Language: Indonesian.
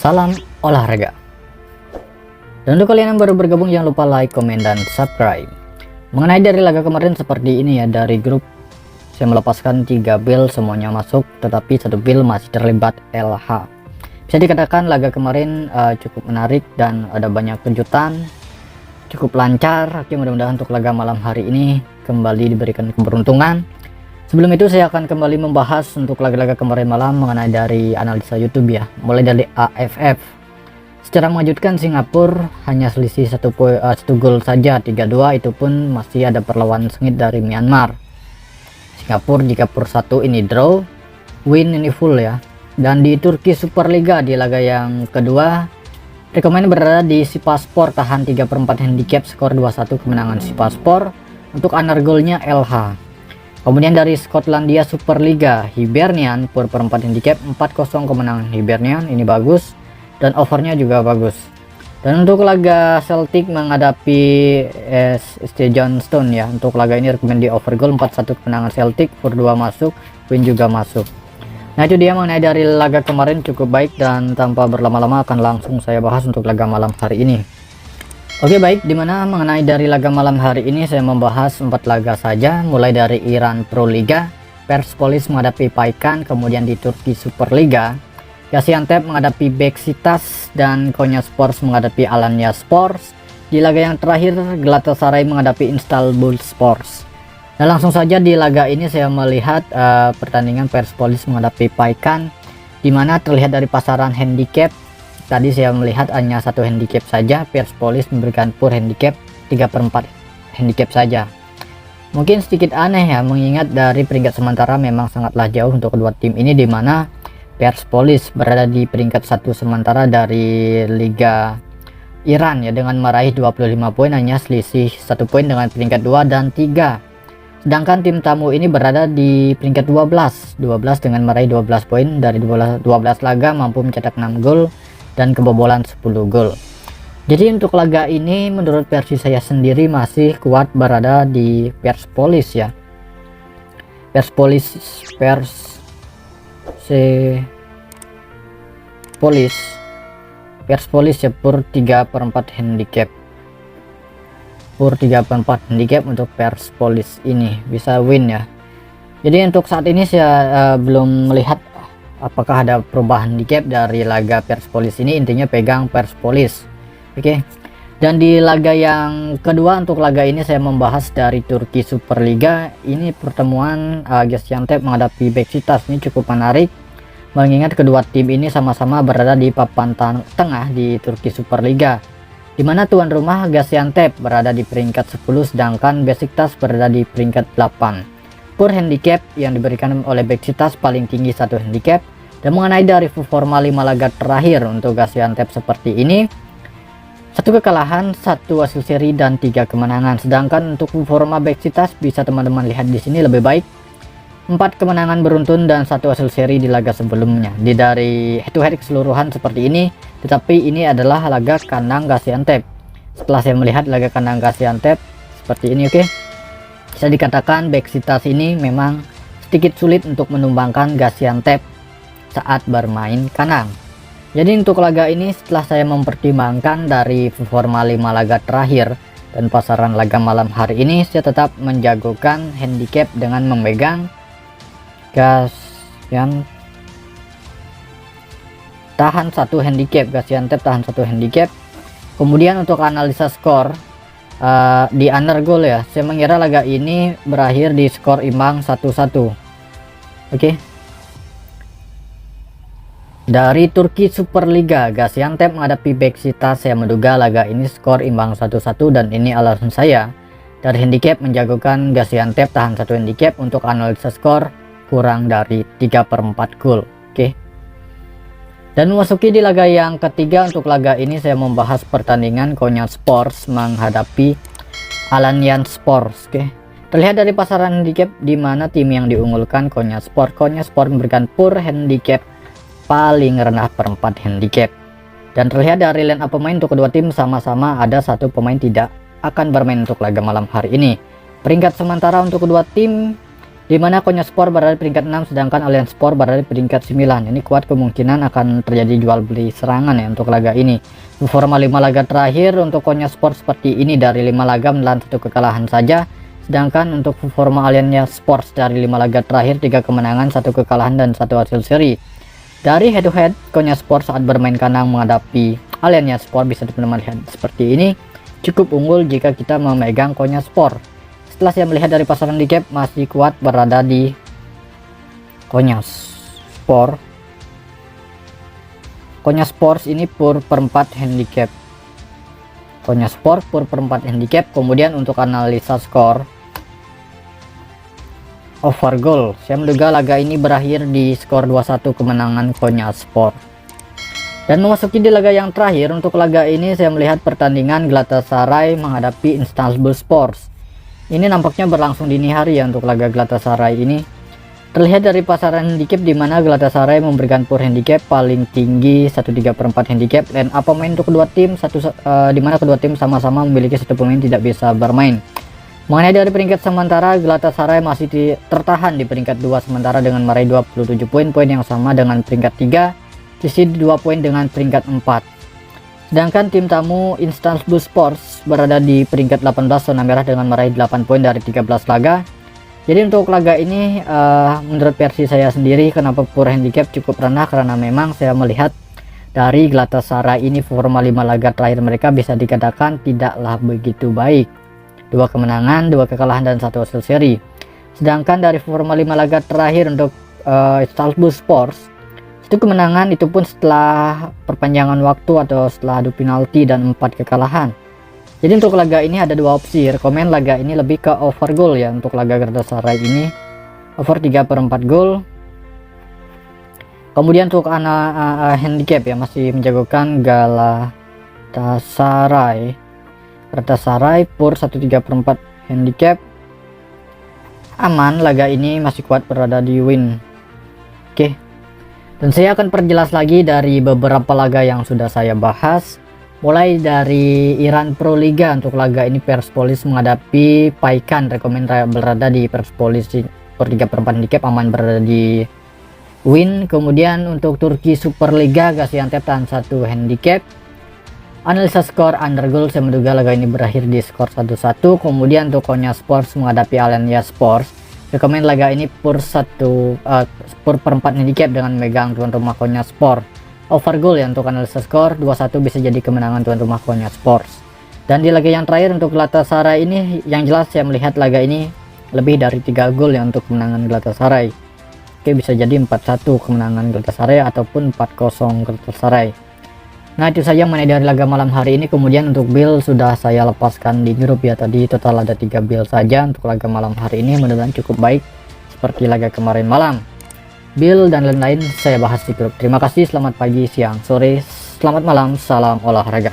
Salam olahraga. Dan untuk kalian yang baru bergabung jangan lupa like, komen, dan subscribe. Mengenai dari laga kemarin seperti ini ya, dari grup saya melepaskan 3 build semuanya masuk, tetapi 1 build masih terlibat LH. Bisa dikatakan laga kemarin cukup menarik dan ada banyak kejutan, cukup lancar. Oke, mudah-mudahan untuk laga malam hari ini kembali diberikan keberuntungan. Sebelum itu saya akan kembali membahas untuk laga-laga kemarin malam mengenai dari analisa YouTube ya, mulai dari AFF. Secara mengejutkan Singapura hanya selisih 1 gol saja, 3-2, itu pun masih ada perlawanan sengit dari Myanmar. Singapura jika per 1 ini draw, win ini full ya. Dan di Turki Superliga di laga yang kedua, rekomen berada di Sivasspor tahan 3/4 handicap, skor 2-1 kemenangan Sivasspor. Untuk undergoalnya LH. Kemudian dari Skotlandia Superliga, Hibernian per 4 handicap 4-0 kemenangan Hibernian, ini bagus, dan overnya juga bagus. Dan untuk laga Celtic menghadapi SC Johnstone ya, untuk laga ini rekomen di overgoal 4-1 kemenangan Celtic, per 2 masuk, win juga masuk. Nah itu dia mengenai dari laga kemarin, cukup baik, dan tanpa berlama-lama akan langsung saya bahas untuk laga malam hari ini. Oke baik, dimana mengenai dari laga malam hari ini saya membahas 4 laga saja, mulai dari Iran Pro Liga, Perspolis menghadapi Paikan, kemudian di Turki Superliga, Gaziantep menghadapi Beşiktaş, dan Konyaspor menghadapi Alanyaspor. Di laga yang terakhir Galatasaray menghadapi Istanbulspor. Nah langsung saja di laga ini saya melihat pertandingan Perspolis menghadapi Paikan, dimana terlihat dari pasaran handicap. Tadi saya melihat hanya 1 handicap saja, Perspolis memberikan pur handicap 3/4 handicap saja. Mungkin sedikit aneh ya, mengingat dari peringkat sementara memang sangatlah jauh untuk kedua tim ini, dimana Perspolis berada di peringkat 1 sementara dari Liga Iran ya, dengan meraih 25 poin, hanya selisih 1 poin dengan peringkat 2 dan 3. Sedangkan tim tamu ini berada di peringkat 12 dengan meraih 12 poin dari 12 laga, mampu mencetak 6 gol dan kebobolan 10 gol. Jadi untuk laga ini menurut versi saya sendiri masih kuat berada di Perspolis ya. Perspolis ya, pur 3/4 handicap. Pur 3/4 handicap untuk Perspolis ini bisa win ya. Jadi untuk saat ini saya belum melihat apakah ada perubahan handicap dari laga Perspolis ini, intinya pegang Perspolis. Oke. Dan di laga yang kedua untuk laga ini saya membahas dari Turki Superliga. Ini pertemuan Gaziantep menghadapi Beşiktaş, ini cukup menarik mengingat kedua tim ini sama-sama berada di papan tengah di Turki Superliga, dimana tuan rumah Gaziantep berada di peringkat 10 sedangkan Beşiktaş berada di peringkat 8. Pur handicap yang diberikan oleh Beşiktaş paling tinggi 1 handicap. Dan mengenai dari performa 5 laga terakhir untuk Gaziantep seperti ini, 1 kekalahan, 1 hasil seri, dan 3 kemenangan. Sedangkan untuk performa Beşiktaş bisa teman-teman lihat di sini lebih baik, 4 kemenangan beruntun dan 1 hasil seri di laga sebelumnya. Di dari head to head keseluruhan seperti ini, tetapi ini adalah laga kandang Gaziantep. Setelah saya melihat laga kandang Gaziantep seperti ini, oke, bisa dikatakan Beşiktaş ini memang sedikit sulit untuk menumbangkan Gaziantep saat bermain kandang. Jadi untuk laga ini setelah saya mempertimbangkan dari performa 5 laga terakhir dan pasaran laga malam hari ini, saya tetap menjagokan handicap dengan memegang Gaziantep tahan 1 handicap, Gaziantep tahan 1 handicap. Kemudian untuk analisa skor di undergoal ya, saya mengira laga ini berakhir di skor imbang 1-1. Oke. Dari Turki Superliga, Gaziantep menghadapi Beşiktaş, saya menduga laga ini skor imbang 1-1, dan ini alasan saya dari handicap menjagokan Gaziantep tahan 1 handicap untuk analisa skor kurang dari 3/4 gol. Oke. Dan memasuki di laga yang ketiga, untuk laga ini saya membahas pertandingan Konyaspor menghadapi Alanyaspor. Oke. Terlihat dari pasaran handicap di mana tim yang diunggulkan Konyaspor memberikan pur handicap paling rendah per 4 handicap. Dan terlihat dari line up pemain untuk kedua tim sama-sama ada 1 pemain tidak akan bermain untuk laga malam hari ini. Peringkat sementara untuk kedua tim di mana Konyaspor berada di peringkat 6 sedangkan Allianz Sport berada di peringkat 9. Ini kuat kemungkinan akan terjadi jual beli serangan ya untuk laga ini. Performa 5 laga terakhir untuk Konyaspor seperti ini, dari 5 laga menelan 1 kekalahan saja. Sedangkan untuk performa Allianz Sport dari 5 laga terakhir 3 kemenangan, 1 kekalahan dan 1 hasil seri. Dari head to head Konyaspor saat bermain kandang menghadapi Allianz Sport bisa melihat seperti ini, cukup unggul jika kita memegang Konyaspor. Setelah saya melihat dari pasar handicap masih kuat berada di Konyaspor. Konyaspor ini per 4 handicap. Konyaspor per 4 handicap. Kemudian untuk analisa skor over goal, saya menduga laga ini berakhir di skor 2-1 kemenangan Konyaspor. Dan memasuki di laga yang terakhir, untuk laga ini saya melihat pertandingan Galatasaray menghadapi Istanbulspor. Ini nampaknya berlangsung dini hari ya untuk laga Galatasaray ini. Terlihat dari pasaran handicap di mana Galatasaray memberikan poor handicap paling tinggi 1/3/4 handicap, dan apa main untuk kedua tim di mana kedua tim sama-sama memiliki 1 pemain tidak bisa bermain. Mengenai dari peringkat sementara, Galatasaray masih tertahan di peringkat 2 sementara dengan meraih 27 poin, poin yang sama dengan peringkat 3, sisi 2 poin dengan peringkat 4. Sedangkan tim tamu Istanbulspor berada di peringkat 18 zona merah dengan meraih 8 poin dari 13 laga. Jadi untuk laga ini menurut versi saya sendiri, kenapa poor handicap cukup rendah, karena memang saya melihat dari Galatasaray ini performa 5 laga terakhir mereka bisa dikatakan tidaklah begitu baik. 2 kemenangan, 2 kekalahan dan 1 hasil seri. Sedangkan dari performa 5 laga terakhir untuk Istanbulspor, 1 kemenangan itu pun setelah perpanjangan waktu atau setelah adu penalti dan 4 kekalahan. Jadi untuk laga ini ada 2 opsi. Rekomen laga ini lebih ke over goal ya untuk laga Galatasaray ini. Over 3/4 gol. Kemudian untuk handicap ya masih menjagokan Galatasaray. Galatasaray per 1/3/4 handicap. Aman, laga ini masih kuat berada di win. Oke. Dan saya akan perjelas lagi dari beberapa laga yang sudah saya bahas. Mulai dari Iran Pro Liga, untuk laga ini Perspolis menghadapi Paikan. Rekomen berada di Perspolis per 3/4 handicap, aman berada di win. Kemudian untuk Turki Super Liga, Gaziantep tahan 1 handicap. Analisa skor undergoal, saya menduga laga ini berakhir di skor 1-1. Kemudian untuk Konyaspor menghadapi Allianz Sport, rekomen laga ini per 4 handicap dengan megang tuan rumah Konyaspor. Over goal ya untuk analisa skor 2-1 bisa jadi kemenangan tuan rumah Konyaspor. Dan di laga yang terakhir untuk Galatasaray ini, yang jelas saya melihat laga ini lebih dari 3 gol ya untuk kemenangan Galatasaray. Oke, bisa jadi 4-1 kemenangan Galatasaray ataupun 4-0 Galatasaray. Nah, itu saja mengenai dari laga malam hari ini. Kemudian untuk build sudah saya lepaskan di grup ya, tadi total ada 3 build saja untuk laga malam hari ini, mudah-mudahan cukup baik seperti laga kemarin malam. Build dan lain-lain saya bahas di grup. Terima kasih, selamat pagi, siang, sore, selamat malam, salam olahraga.